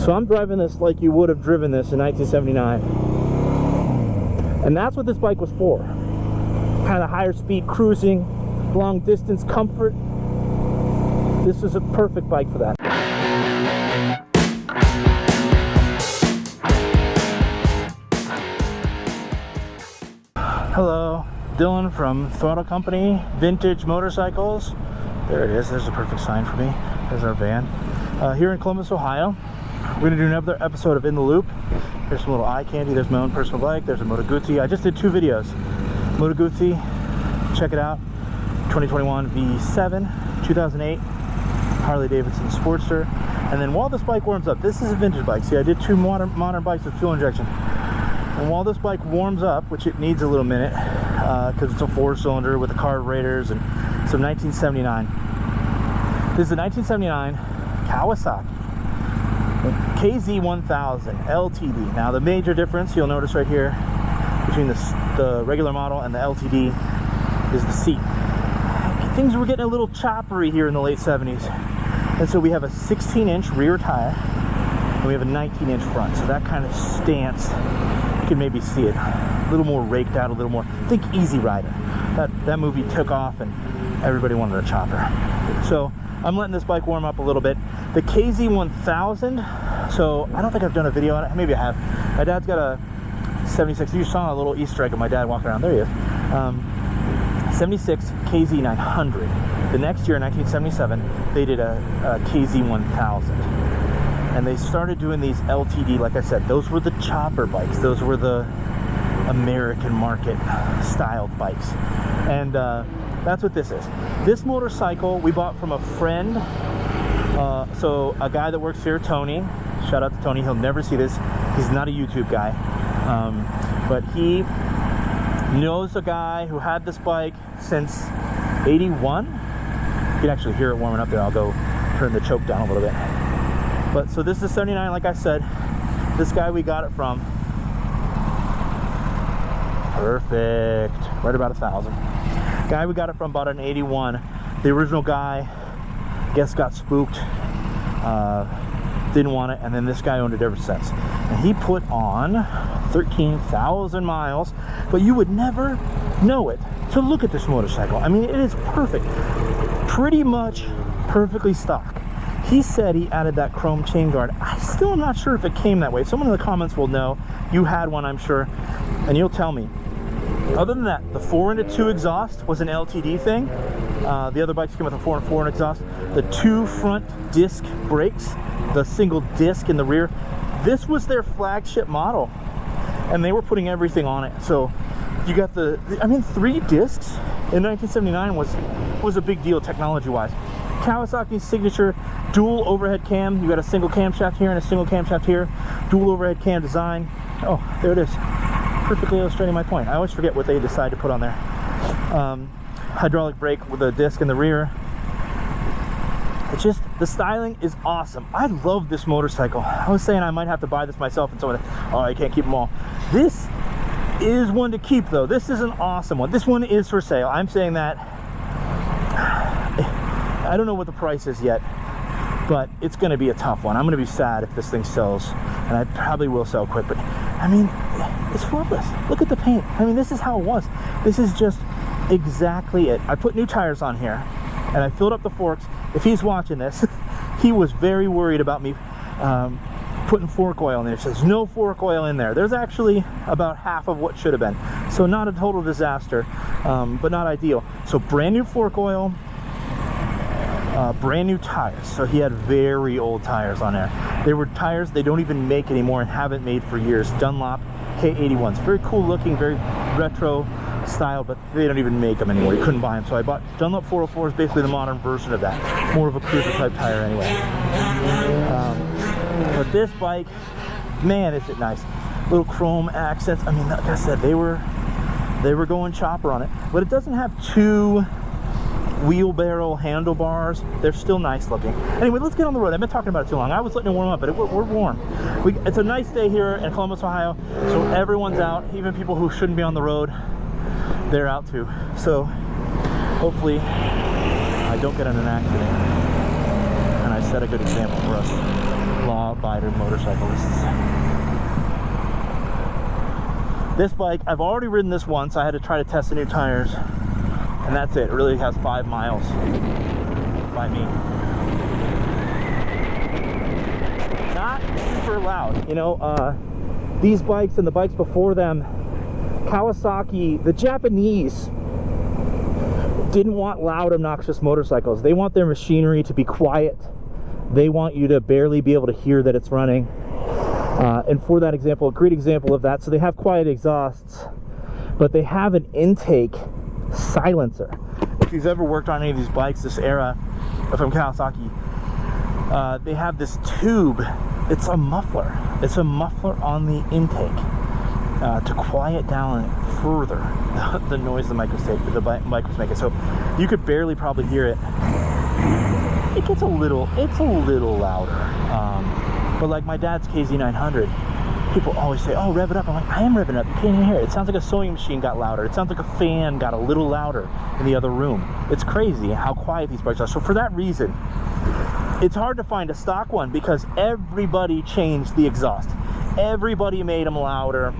So I'm driving this like you would have driven this in 1979. And that's what this bike was for. Kind of higher speed cruising, long distance comfort. This is a perfect bike for that. Hello, Dylan from Throttle Company Vintage Motorcycles. There it is, there's a perfect sign for me. There's our van. Here in Columbus, Ohio. We're gonna do another episode of In the Loop. There's some little eye candy. There's my own personal bike. There's a Moto Guzzis. I just did 2 videos. Moto Guzzis, check it out. 2021 V7, 2008 Harley Davidson Sportster. And then while this bike warms up, this is a vintage bike. See, I did 2 modern bikes with fuel injection. And while this bike warms up, which it needs a little minute, because it's a 4-cylinder with the carburetors and some 1979. This is a 1979 Kawasaki KZ1000 LTD. Now the major difference you'll notice right here between the regular model and the LTD is the seat. Things were getting a little choppery here in the late 70s. And so we have a 16-inch rear tire and we have a 19-inch front. So that kind of stance, you can maybe see it a little more raked out, a little more. Think Easy Rider. That movie took off and everybody wanted a chopper. So I'm letting this bike warm up a little bit. The KZ1000, so I don't think I've done a video on it. Maybe I have. My dad's got a 76. You saw a little Easter egg of my dad walking around. There he is. 76 KZ900. The next year, in 1977, they did a KZ1000. And they started doing these LTD, like I said. Those were the chopper bikes. Those were the American market styled bikes. And that's what this is. This motorcycle we bought from a friend. So a guy that works here, Tony. Shout out to Tony. He'll never see this. He's not a YouTube guy. But he knows a guy who had this bike since 81. You can actually hear it warming up there. I'll go turn the choke down a little bit. But so this is 79, like I said. This guy we got it from. Perfect. Right about 1,000. Guy we got it from bought it in 81. The original guy, guess, got spooked. Didn't want it, and then this guy owned it ever since. And he put on 13,000 miles, but you would never know it to look at this motorcycle. I mean, it is perfect. Pretty much perfectly stock. He said he added that chrome chain guard. I still am not sure if it came that way. Someone in the comments will know. You had one, I'm sure, and you'll tell me. Other than that, the 4-into-2 exhaust was an LTD thing. The other bikes came with a 4-into-4 exhaust. The 2 front disc brakes, the single disc in the rear. This was their flagship model, and they were putting everything on it. So you got I mean, 3 discs in 1979 was a big deal technology-wise. Kawasaki's signature dual overhead cam. You got a single camshaft here and a single camshaft here. Dual overhead cam design. Oh, there it is. Perfectly illustrating my point. I always forget what they decide to put on there. Hydraulic brake with a disc in the rear. It's just, the styling is awesome. I love this motorcycle. I was saying I might have to buy this myself, and someone, oh, you can't keep them all. This is one to keep, though. This is an awesome one. This one is for sale. I'm saying that. I don't know what the price is yet, but it's going to be a tough one. I'm going to be sad if this thing sells, and I probably will sell quick, but I mean, it's flawless. Look at the paint. I mean, this is how it was. This is just exactly it. I put new tires on here, and I filled up the forks. If he's watching this, he was very worried about me putting fork oil in there. He says, no fork oil in there. There's actually about half of what should have been. So not a total disaster, but not ideal. So brand new fork oil, brand new tires. So he had very old tires on there. They were tires they don't even make anymore and haven't made for years. Dunlop K81s. Very cool looking, very retro style, but they don't even make them anymore. You couldn't buy them. So I bought Dunlop 404 is basically the modern version of that. More of a cruiser type tire anyway. But this bike, man, is it nice. Little chrome accents. I mean, like I said, they were going chopper on it. But it doesn't have 2 wheelbarrow handlebars. They're still nice looking. Anyway, let's get on the road. I've been talking about it too long. I was letting it warm up, but we're warm. It's a nice day here in Columbus, Ohio, so everyone's out. Even people who shouldn't be on the road, they're out too. So hopefully I don't get in an accident, and I set a good example for us rider motorcyclists. This bike, I've already ridden this once. I had to try to test the new tires, and that's it. It really has 5 miles by me. Not super loud, you know. These bikes and the bikes before them, Kawasaki, the Japanese didn't want loud, obnoxious motorcycles. They want their machinery to be quiet. They want you to barely be able to hear that it's running. And for that example, a great example of that, so they have quiet exhausts, but they have an intake silencer. If you've ever worked on any of these bikes this era from Kawasaki, they have this tube. It's a muffler. It's a muffler on the intake to quiet down further the noise the mic was making. So you could barely probably hear it. It gets it's a little louder. But like my dad's KZ1000, people always say, oh, rev it up. I'm like, I am revving up. You can't even hear it. It sounds like a sewing machine got louder. It sounds like a fan got a little louder in the other room. It's crazy how quiet these bikes are. So for that reason, it's hard to find a stock one because everybody changed the exhaust. Everybody made them louder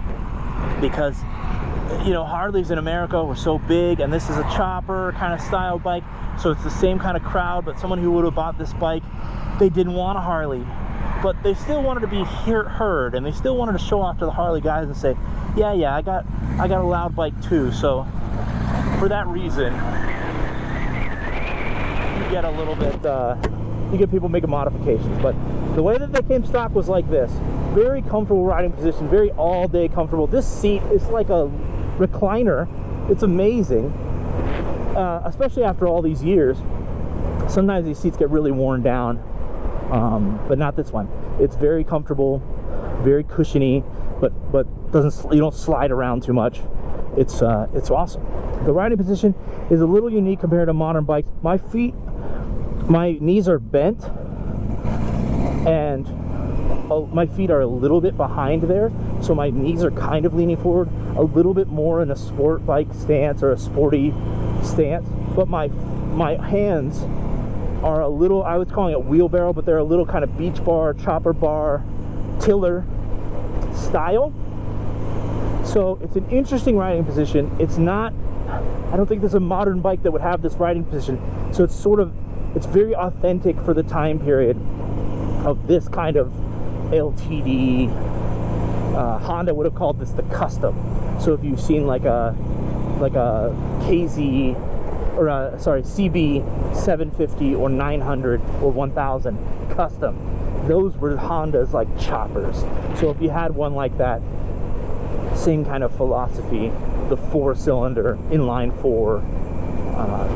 because, you know, Harleys in America were so big, and this is a chopper kind of style bike, so it's the same kind of crowd. But someone who would have bought this bike, they didn't want a Harley, but they still wanted to be heard, and they still wanted to show off to the Harley guys and say, yeah, I got a loud bike too. So for that reason, you get a little bit, you get people making modifications. But the way that they came stock was like this. Very comfortable riding position, very all-day comfortable. This seat is like a recliner. It's amazing, especially after all these years. Sometimes these seats get really worn down, but not this one. It's very comfortable, very cushiony, but you don't slide around too much. It's awesome. The riding position is a little unique compared to modern bikes. My knees are bent, and my feet are a little bit behind there, so my knees are kind of leaning forward a little bit more in a sport bike stance or a sporty stance. But my hands are a little, I was calling it wheelbarrow, but they're a little kind of beach bar, chopper bar, tiller style. So it's an interesting riding position. It's not, I don't think there's a modern bike that would have this riding position. So it's very authentic for the time period of this kind of LTD. Honda would have called this the custom. So if you've seen like a KZ or CB 750 or 900 or 1000 custom, those were Honda's like choppers. So if you had one like that, same kind of philosophy, the 4-cylinder inline 4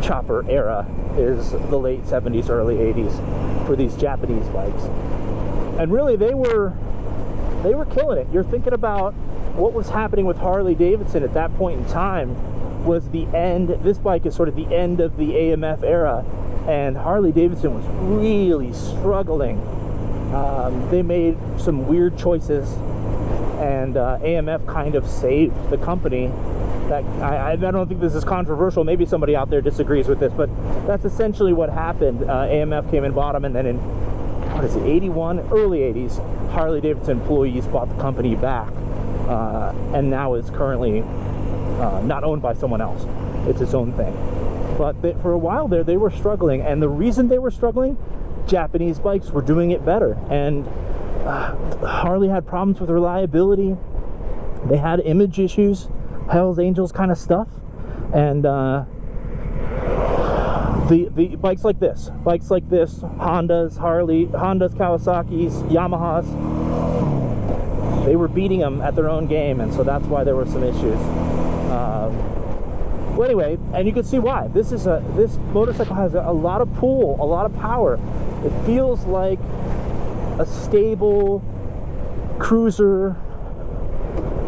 chopper era is the late 70s, early 80s for these Japanese bikes. And really they were killing it. You're thinking about what was happening with Harley Davidson at that point in time was the end. This bike is sort of the end of the AMF era, and Harley Davidson was really struggling. They made some weird choices, and AMF kind of saved the company. That I don't think this is controversial. Maybe somebody out there disagrees with this, but that's essentially what happened. AMF came and bought them, and then in 81, early 80s, Harley Davidson employees bought the company back, and now it's currently not owned by someone else. It's its own thing. But for a while there, they were struggling, and the reason they were struggling, Japanese bikes were doing it better, and Harley had problems with reliability. They had image issues, Hell's Angels kind of stuff, and the bikes like this, Hondas, Kawasaki's, Yamahas, they were beating them at their own game, and so that's why there were some issues. Well, anyway, and you can see why. This motorcycle has a lot of pull, a lot of power. It feels like a stable cruiser.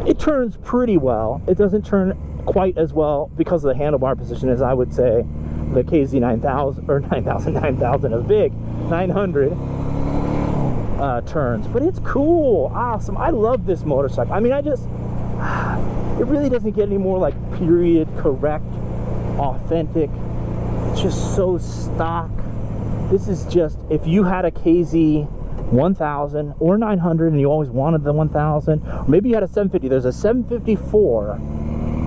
It turns pretty well. It doesn't turn quite as well because of the handlebar position as I would say the KZ1000 or 9000 is big 900 turns, but it's cool, awesome. I love this motorcycle. I mean, it really doesn't get any more like period correct, authentic. It's just so stock. This is just, if you had a KZ 1000 or 900 and you always wanted the 1000, or maybe you had a 750. There's a 754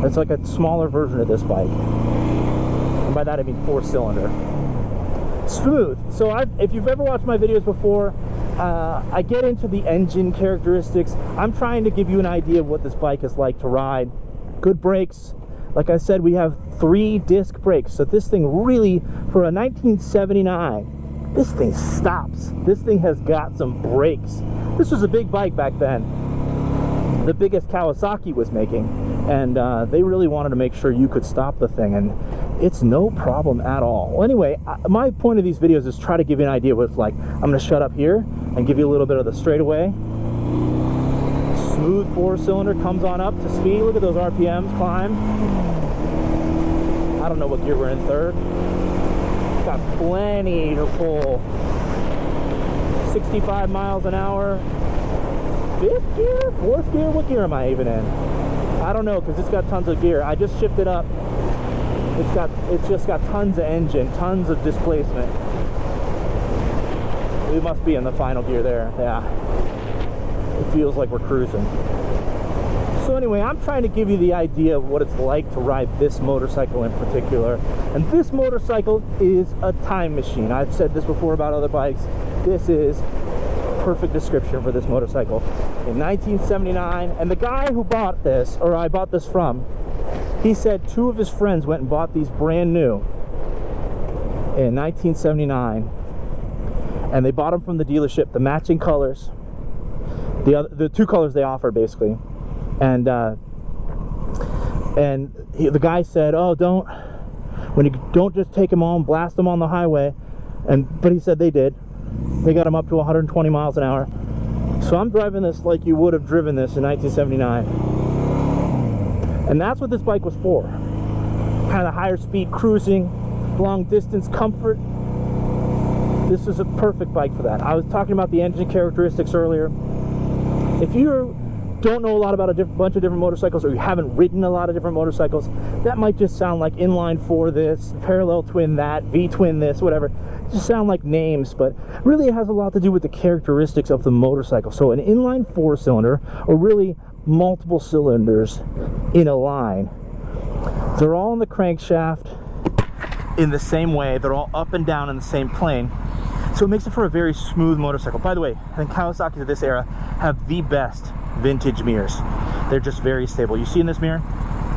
that's like a smaller version of this bike, and by that I mean 4-cylinder. Smooth. So if you've ever watched my videos before, I get into the engine characteristics. I'm trying to give you an idea of what this bike is like to ride. Good brakes. Like I said, we have 3-disc brakes, so this thing really, for a 1979, this thing stops. This thing has got some brakes. This was a big bike back then, the biggest Kawasaki was making, and they really wanted to make sure you could stop the thing, and it's no problem at all. Well, anyway, my point of these videos is try to give you an idea of what it's like. I'm going to shut up here and give you a little bit of the straightaway. Smooth 4-cylinder, comes on up to speed. Look at those RPMs climb. I don't know what gear we're in, 3rd. Got plenty to pull. 65 miles an hour. 5th gear? 4th gear? What gear am I even in? I don't know, because it's got tons of gear. I just shifted up. It's just got tons of engine, tons of displacement. We must be in the final gear there. Yeah. It feels like we're cruising. So anyway, I'm trying to give you the idea of what it's like to ride this motorcycle in particular. And this motorcycle is a time machine. I've said this before about other bikes. This is perfect description for this motorcycle. In 1979, and the guy who bought this, or I bought this from, he said 2 of his friends went and bought these brand new in 1979, and they bought them from the dealership, the matching colors, the 2 colors they offer basically, and the guy said, "Oh, don't just take them on, blast them on the highway," but he said they did. They got them up to 120 miles an hour. So I'm driving this like you would have driven this in 1979. And that's what this bike was for. Kind of higher speed cruising, long distance comfort. This is a perfect bike for that. I was talking about the engine characteristics earlier. If you don't know a lot about a bunch of different motorcycles, or you haven't ridden a lot of different motorcycles, that might just sound like inline 4 this, parallel twin that, V-twin this, whatever. Just sound like names, but really it has a lot to do with the characteristics of the motorcycle. So an inline 4-cylinder, or really multiple cylinders in a line, they're all in the crankshaft in the same way, they're all up and down in the same plane, so it makes it for a very smooth motorcycle. By the way, I think Kawasaki's of this era have the best vintage mirrors. They're just very stable. You see in this mirror,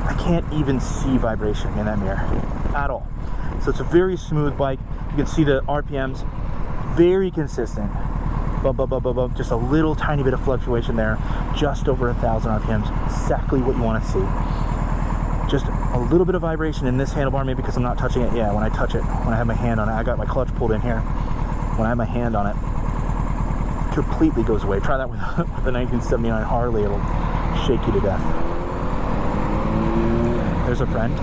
I can't even see vibration in that mirror at all. So it's a very smooth bike. You can see the RPMs, very consistent. Just a little tiny bit of fluctuation there, just over 1,000 RPMs, exactly what you want to see. Just a little bit of vibration in this handlebar, maybe because I'm not touching it. Yeah, when I touch it, when I have my hand on it, I got my clutch pulled in here. When I have my hand on it, it completely goes away. Try that with the 1979 Harley, it'll shake you to death. There's a friend,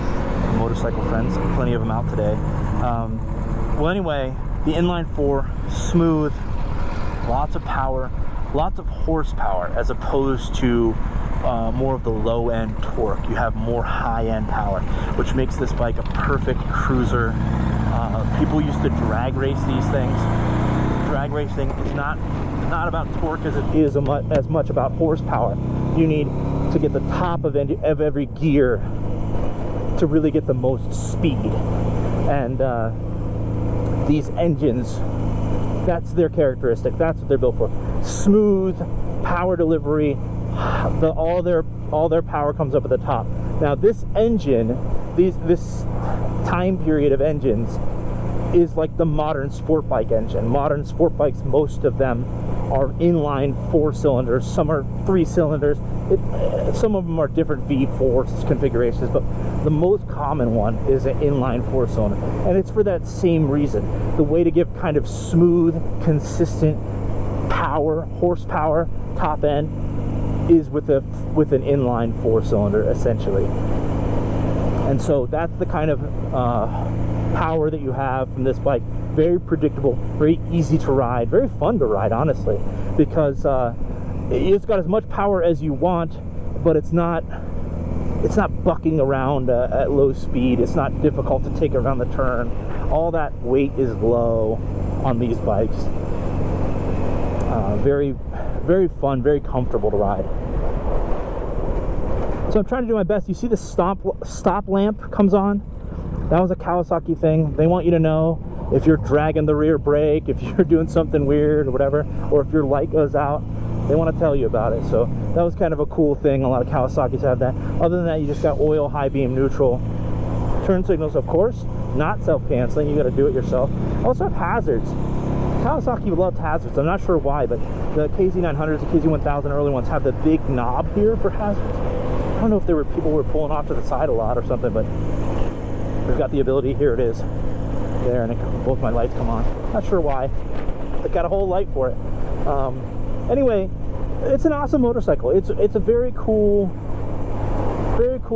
motorcycle friends, plenty of them out today. Well, anyway, the inline 4, smooth, lots of power, lots of horsepower, as opposed to more of the low-end torque. You have more high-end power, which makes this bike a perfect cruiser. People used to drag race these things. Drag racing is not about torque as it is as much about horsepower. You need to get the top of every gear to really get the most speed. And these engines, that's their characteristic. That's what they're built for. Smooth power delivery. All their power comes up at the top. Now this engine, this time period of engines is like the modern sport bike engine. Modern sport bikes, most of them are inline 4-cylinders. Some are 3-cylinders. Some of them are different V4 configurations, but the most common one is an inline 4-cylinder, and it's for that same reason. The way to give kind of smooth, consistent power, horsepower, top end, is with an inline 4-cylinder, essentially. And so that's the kind of power that you have from this bike. Very predictable, very easy to ride, very fun to ride, honestly, because it's got as much power as you want, but it's not bucking around at low speed. It's not difficult to take around the turn. All that weight is low on these bikes. Very, very fun, very comfortable to ride. So I'm trying to do my best. You see the stop lamp comes on? That was a Kawasaki thing. They want you to know if you're dragging the rear brake, if you're doing something weird or whatever, or if your light goes out, they want to tell you about it. So that was kind of a cool thing. A lot of Kawasaki's have that. Other than that, you just got oil, high beam, neutral. Turn signals, of course, not self-canceling. You got to do it yourself. Also have hazards. Kawasaki loved hazards. I'm not sure why, but the KZ900s, the KZ1000 early ones have the big knob here for hazards. I don't know if there were people who were pulling off to the side a lot or something, but they've got the ability. Here it is. There, and both my lights come on. Not sure why. They got a whole light for it. Anyway, it's an awesome motorcycle. It's a very cool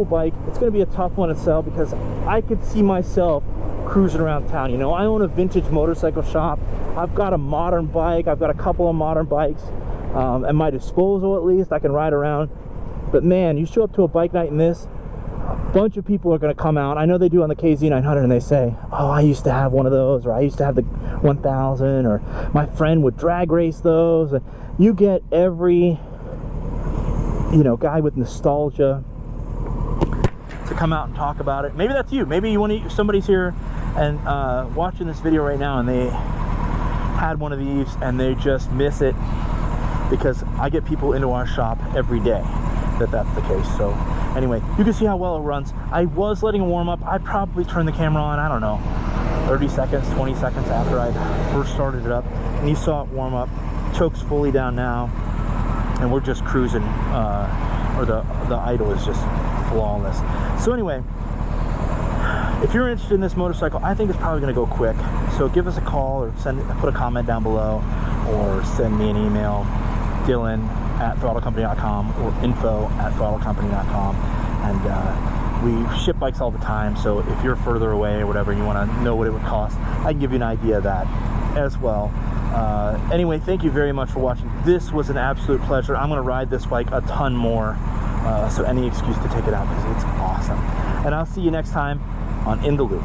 bike. It's going to be a tough one to sell because I could see myself cruising around town. You know, I own a vintage motorcycle shop. I've got a modern bike. I've got a couple of modern bikes at my disposal. At least I can ride around. But man, you show up to a bike night in this, a bunch of people are going to come out. I know they do on the KZ900, and they say, oh, I used to have one of those, or I used to have the 1000, or my friend would drag race those. And you get every, you know, guy with nostalgia to come out and talk about it. Maybe that's you. Maybe you want to, somebody's here and watching this video right now, and they had one of these and they just miss it, because I get people into our shop every day that's the case. So anyway, you can see how well it runs. I was letting it warm up. I probably turned the camera on, I don't know, 30 seconds, 20 seconds after I first started it up, and you saw it warm up. Choke's fully down now, and we're just cruising, or the idle is just flawless. So anyway, if you're interested in this motorcycle, I think it's probably going to go quick. So give us a call, or put a comment down below, or send me an email, Dylan@throttlecompany.com or info@throttlecompany.com. And we ship bikes all the time, so if you're further away or whatever, and you want to know what it would cost, I can give you an idea of that as well. Anyway, thank you very much for watching. This was an absolute pleasure. I'm going to ride this bike a ton more, so any excuse to take it out, because it's awesome. And I'll see you next time on In the Loop.